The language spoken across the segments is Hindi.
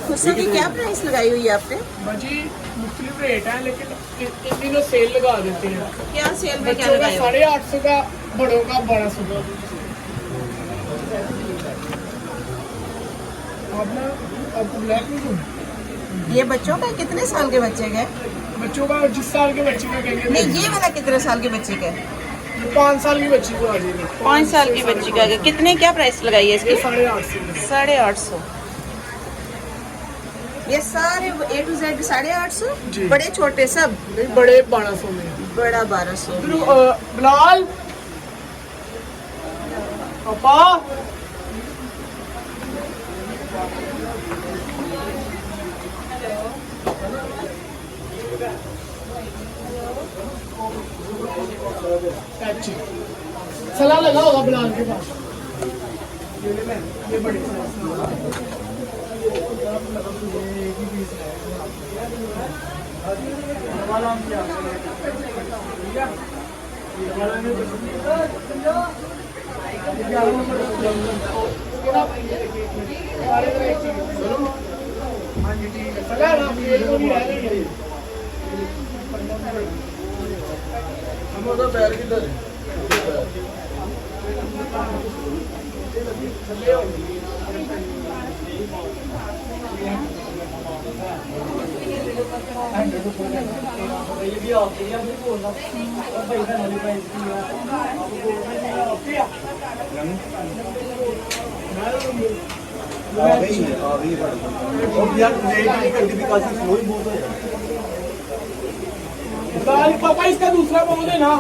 खुशा की क्या प्राइस लगाई हुई है आपने? जी मुख्तलिफ रेट है, लेकिन इन दिनों सेल लगा देते हैं। क्या सेल में क्या बच्चों का लगाया? 850 का, बड़ों का 1200 का। आपको ब्लैक में दूँ? ये बच्चों का कितने साल के बच्चे का? बच्चों का जिस साल के बच्चे का कहेंगे। नहीं, ये वाला कितने साल के बच्चे का? 5 साल की बच्ची को आ जाएगी। 5 साल की बच्ची का कितने, क्या प्राइस लगाई है इसकी? 850। 850। ये सारे A to Z 850? जी। बड़े छोटे सब? नहीं, बड़े 1200 में। बड़ा 1200। बिलाल पापा सलाह लगा होगा बिलाल के पास। ये बड़ी पैर किधर है? पापा इसका दूसरा बोल देना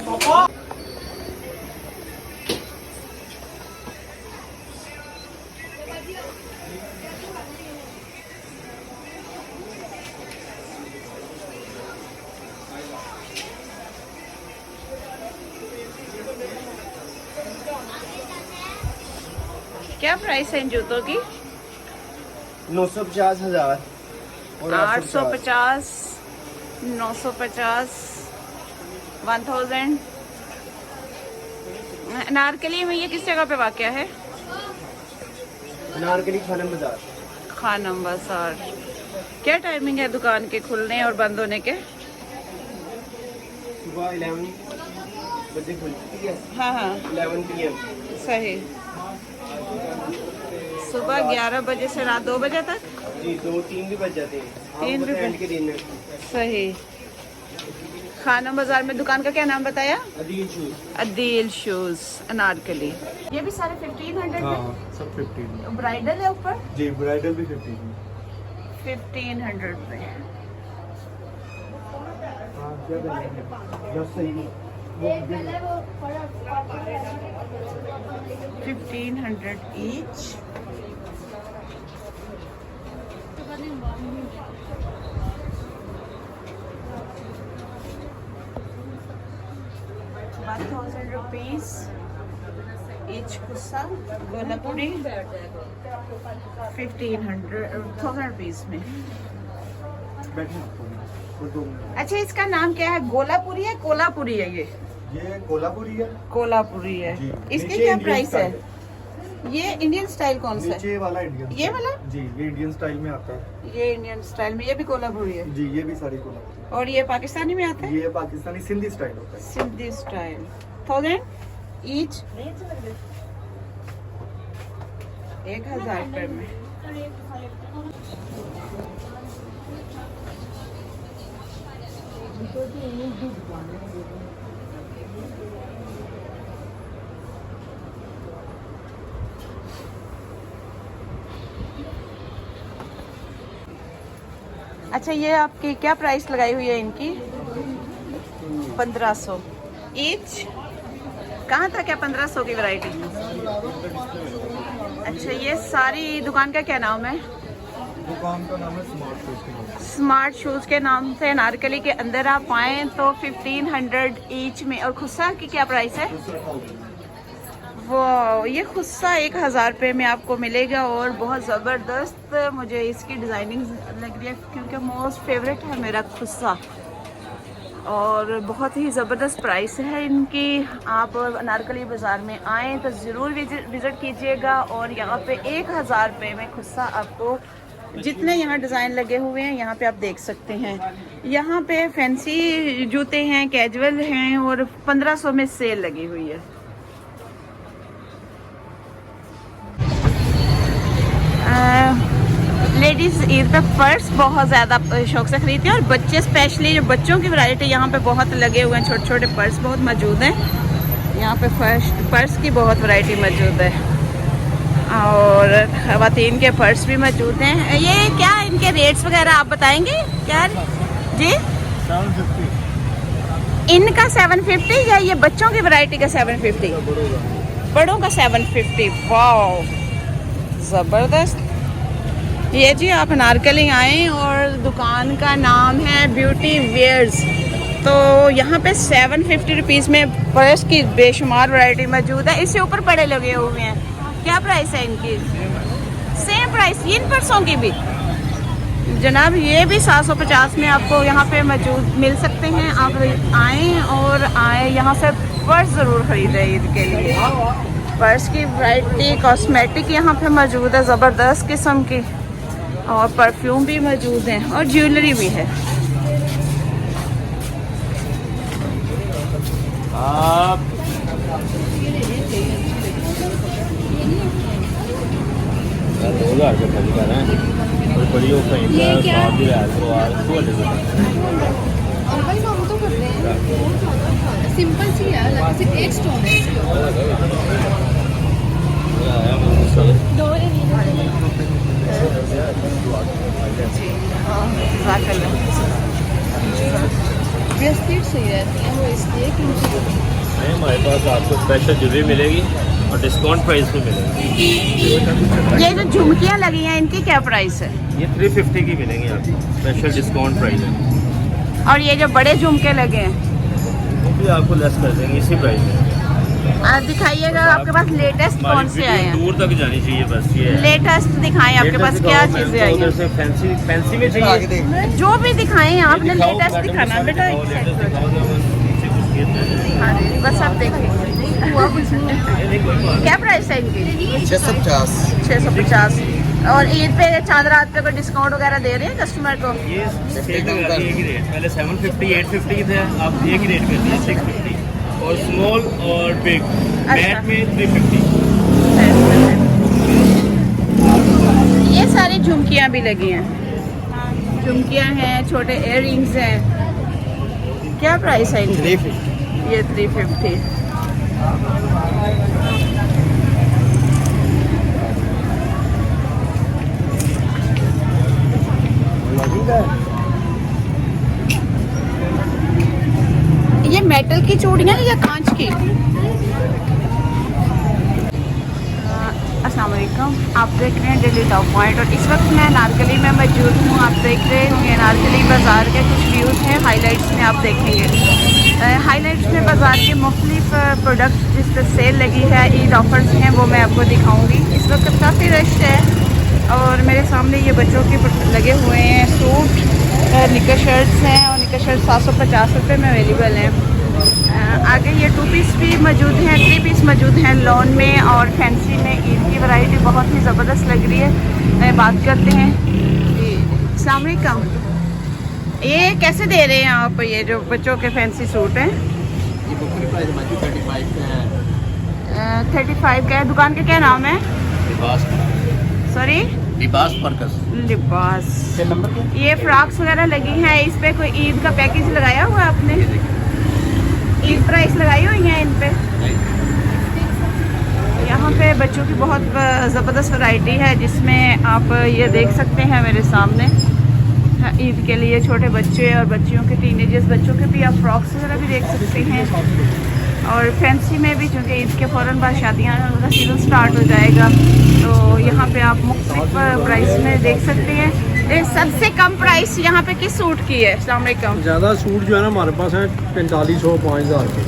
पापा। क्या प्राइस है इन जूतों की? 950,000 और 850, 950, 1000। अनारकली में ये किस जगह पे वाक़या है? अनारकली खानम बाजार। खानम बाजार। क्या टाइमिंग है दुकान के खुलने और बंद होने के? सुबह 11 बजे खुलती है। हाँ हाँ 11 PM। सही। सुबह 11 बजे से रात 2 बजे तक? जी 2-3 भी बज जाते हैं। 3 भी एंड के दिन में। सही। खानम बाजार में दुकान का क्या नाम बताया? अदील शूज। अदील शूज अनारकली। ये भी सारे 1500 हाँ सब 15। ब्राइडल है ऊपर? जी ब्राइडल भी 15। 1500 में। हाँ क्या करेंगे बस सही 1500 each. ₹1,000 each kusa golapuri 1000 rupees में। बैठे और 2 मिनट। अच्छा इसका नाम क्या है? गोलापुरी है कोलापुरी है? ये कोल्हापुरी है। कोलापुरी है। जी। इसकी नीचे क्या इंडियन प्राइस है? स्टाइल ये इंडियन स्टाइल कौन सा है? नीचे वाला इंडियन। ये वाला? जी ये इंडियन स्टाइल में आता है। ये इंडियन स्टाइल में, ये भी कोलापुरी है। जी ये भी सारी कोल्हापुरी। और ये पाकिस्तानी में आता है? ये पाकिस्तानी सिंधी स्टाइल होता है। सिंधी स्टाइल। 1000 ईच। 1000 रुपए में। अच्छा ये आपकी क्या प्राइस लगाई हुई है इनकी? 1500 ईच। कहाँ तक है 1500 की वैरायटी? अच्छा ये सारी दुकान का क्या नाम है? दुकान का नाम है स्मार्ट शूज। स्मार्ट शूज के नाम से नारकली के अंदर आप आए तो 1500 ईच में। और खुस्सा की क्या प्राइस है? वो ये खुस्सा 1000 रुपये में आपको मिलेगा और बहुत ज़बरदस्त मुझे इसकी डिज़ाइनिंग लग रही है क्योंकि मोस्ट फेवरेट है मेरा खुस्सा। और बहुत ही ज़बरदस्त प्राइस है इनकी। आप अनारकली बाज़ार में आएँ तो ज़रूर विज़िट कीजिएगा। और यहाँ पे 1000 रुपये में खुस्सा आपको जितने यहाँ डिज़ाइन लगे हुए हैं यहाँ पे आप देख सकते हैं। यहाँ पे फैंसी जूते हैं, कैजुअल हैं और 1500 में सेल लगी हुई है। लेडीज़ ईद पे पर्स बहुत ज़्यादा शौक से खरीदती हैं और बच्चे स्पेशली जो बच्चों की वैरायटी यहाँ पे बहुत लगे हुए हैं। छोटे छोटे पर्स बहुत मौजूद हैं यहाँ पे। पर्स की बहुत वैरायटी मौजूद है और ख़वातीन के पर्स भी मौजूद हैं। ये क्या इनके रेट्स वगैरह आप बताएंगे क्या जी? 750 इनका 750 या ये बच्चों की वैरायटी का 750? बड़ों का 750। वाह ज़बरदस्त। ये जी आप अनारकली आएँ और दुकान का नाम है ब्यूटी वेयर्स। तो यहाँ पे 750 रुपीज़ में पर्स की बेशुमार वैरायटी मौजूद है। इससे ऊपर बड़े लगे हुए हैं। क्या प्राइस है इनकी? सेम प्राइस इन पर्सों की भी जनाब। ये भी 750 में आपको यहाँ पे मौजूद मिल सकते हैं। आप आएँ यहाँ से पर्स ज़रूर ख़रीदें ईद के लिए। पर्स की वैरायटी कॉस्मेटिक यहाँ पे मौजूद है ज़बरदस्त किस्म की और परफ्यूम भी मौजूद हैं और ज्वेलरी भी है। आप 2000 के खरीदार हैं और बड़ी हो कहीं सिंपल सी है, सिर्फ एक स्टोन है। ब्रेसलेट सही रहती है वो इसलिए क्योंकि हमारे पास आपको स्पेशल ज्वेलरी मिलेगी और डिस्काउंट प्राइस पे मिलेगी। ये जो झुमकियाँ लगी हैं इनकी क्या प्राइस है? ये 350 की मिलेंगी आपको, स्पेशल डिस्काउंट प्राइस है। और ये जो बड़े झुमके लगे हैं वो भी आपको लेस कर देंगे इसी प्राइस में। दिखाइएगा आपके पास लेटेस्ट कौन से आए हैं? दूर तक जानी चाहिए बस ये लेटेस्ट दिखाएं आपके पास क्या चीजें आई हैं? फैंसी में चाहिए जो भी दिखाएं आपने लेटेस्ट दिखाना बेटा। बस आप देखिए क्या प्राइस है इनकी? 650। और ईद पे चांदरात पे कोई डिस्काउंट वगैरह दे रहे हैं कस्टमर को? ये एक ही रेट, पहले 750 850 थे, आप एक ही रेट कर दिए 650 और स्मॉल और बिग मैट में 350। ये सारी झुमकियाँ भी लगी हैं, झुमकियाँ हैं, छोटे इयर रिंग्स हैं। क्या प्राइस है इनकी? 350। ये 350। ये मेटल की चूड़ियाँ या कांच की? अस्सलाम वालेकुम, आप देख रहे हैं डेली टॉप पॉइंट और इस वक्त मैं अनारकली में मौजूद हूँ। आप देख रहे होंगे अनारकली बाज़ार के कुछ व्यूज़ हैं, हाइलाइट्स में आप देखेंगे। हाइलाइट्स में बाज़ार के मुख्तलिफ प्रोडक्ट जिस पर सेल लगी है, ईद ऑफर्स हैं, वो मैं आपको दिखाऊँगी। इस वक्त काफ़ी रश है और मेरे सामने ये बच्चों के लगे हुए हैं सूट, निकर शर्ट्स हैं और निकर शर्ट 750 रुपये में अवेलेबल हैं। आगे ये 2 पीस भी मौजूद हैं, 3 पीस मौजूद हैं लॉन में और फैंसी में। ईद की वैरायटी बहुत ही ज़बरदस्त लग रही है। बात करते हैं। अस्सलाम वालेकुम, ये कैसे दे रहे हैं आप ये जो बच्चों के फैंसी सूट हैं? ये बुक की प्राइस हमारी 35 का है। 35 का है। दुकान का क्या नाम है? लिबास सॉरी, लिबास पर्कस। लिबास। नंबर क्या? ये फ्रॉक्स वगैरह लगी हैं, इस पे कोई ईद का पैकेज लगाया हुआ है आपने? ईद प्राइस लगाई हुई है इन पे? यहाँ पे बच्चों की बहुत ज़बरदस्त वैरायटी है जिसमें आप ये देख सकते हैं मेरे सामने। ईद के लिए छोटे बच्चे और बच्चियों के टीनेजर्स बच्चों के भी आप फ्रॉक्स वगैरह भी देख सकते हैं। और फैंसी में भी, चूँकि ईद के फ़ौरन बाद शादियाँ का सीज़न स्टार्ट हो जाएगा, तो यहाँ पे आप मुख्तलिफ प्राइस में देख सकते हैं। सबसे कम प्राइस यहाँ पे किस सूट की है? अस्सलाम वालेकुम। ज़्यादा सूट जो है ना हमारे पास है 4500 5000 के।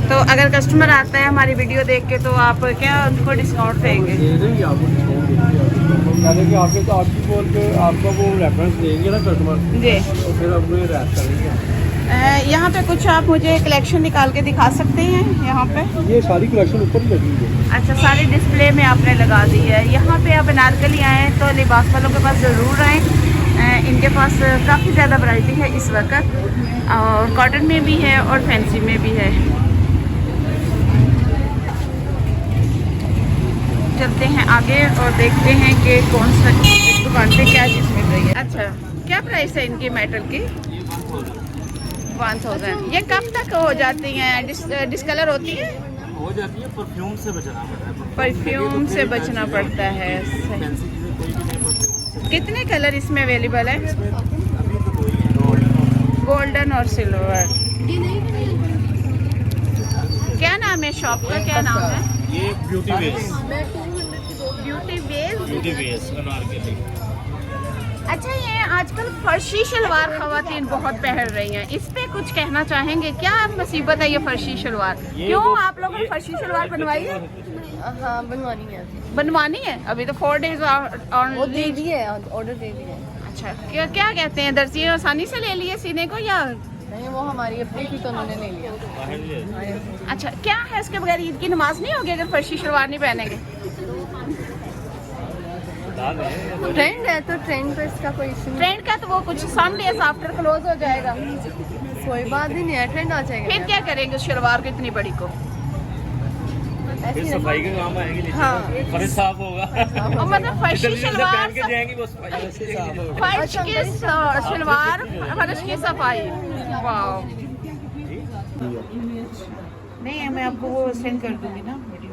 तो अगर कस्टमर आता है हमारी वीडियो देख के तो आप क्या उनको डिस्काउंट देंगे? दे देंगे आपको डिस्काउंट देंगे। आपके तो आपकी बोल के आपका वो रेफरेंस देंगे ना कस्टमर, जी, तो फिर अपने रैप करेंगे। यहाँ पे कुछ आप मुझे कलेक्शन निकाल के दिखा सकते हैं यहाँ पे? ये सारी कलेक्शन ऊपर ही लगी हुई है। अच्छा, सारी डिस्प्ले में आपने लगा दी है। यहाँ पे आप अनारकली आएँ तो लिबास वालों के पास ज़रूर आएँ, इनके पास काफ़ी ज़्यादा वैरायटी है इस वक्त, और कॉटन में भी है और फैंसी में भी है। चलते हैं आगे और देखते हैं कि कौन सा इस दुकान पे क्या चीज़ मिल रही है। अच्छा, क्या प्राइस है इनकी मेटल की? 1000। ये कब तक हो जाती हैं? डिस्कलर होती है? हो जाती है, परफ्यूम से बचना पड़ता है। परफ्यूम से बचना पड़ता है। कितने कलर इसमें अवेलेबल है? गोल्डन और सिल्वर। क्या नाम है शॉप का, क्या नाम है? ये ब्यूटी वेस, ब्यूटी बेस। ब्यूटी वेस अनारकली। अच्छा, ये आजकल फर्शी शलवार खवातीन बहुत पहन रही हैं, इस पे कुछ कहना चाहेंगे? क्या मुसीबत है ये फर्शी शलवार? क्यों आप लोगों ने फर्शी शलवार बनवाई है? हाँ, बनवानी है। बनवानी है? अभी तो 4 डेज वो दे दिए, ऑर्डर दे दिए। अच्छा, क्या क्या कहते हैं, दर्जी आसानी से ले लिए सीने को या? नहीं, वो हमारी अपनी थी तो उन्होंने ले लिया। अच्छा, क्या है इसके बगैर ईद की नमाज नहीं होगी अगर फर्शी शलवार नहीं पहनेंगे? ट्रेंड है तो ट्रेंड पे इसका कोई इशू नहीं। ट्रेंड का तो वो कुछ सम डेज आफ्टर क्लोज हो जाएगा। कोई बात ही नहीं है, ट्रेंड आ जाएगा। फिर क्या करेंगे उस शलवार को इतनी बड़ी को? फिर सफाई का काम आएगी नीचे, हाँ। फर्श साफ होगा। और मतलब फर्शी शलवार, पहन के जाएंगी वो सफाई से साफ होगा। फर्श की शलवार, फर्श की सफाई। वाह, नहीं मैं आपको वो सेंड कर दूंगी ना वीडियो।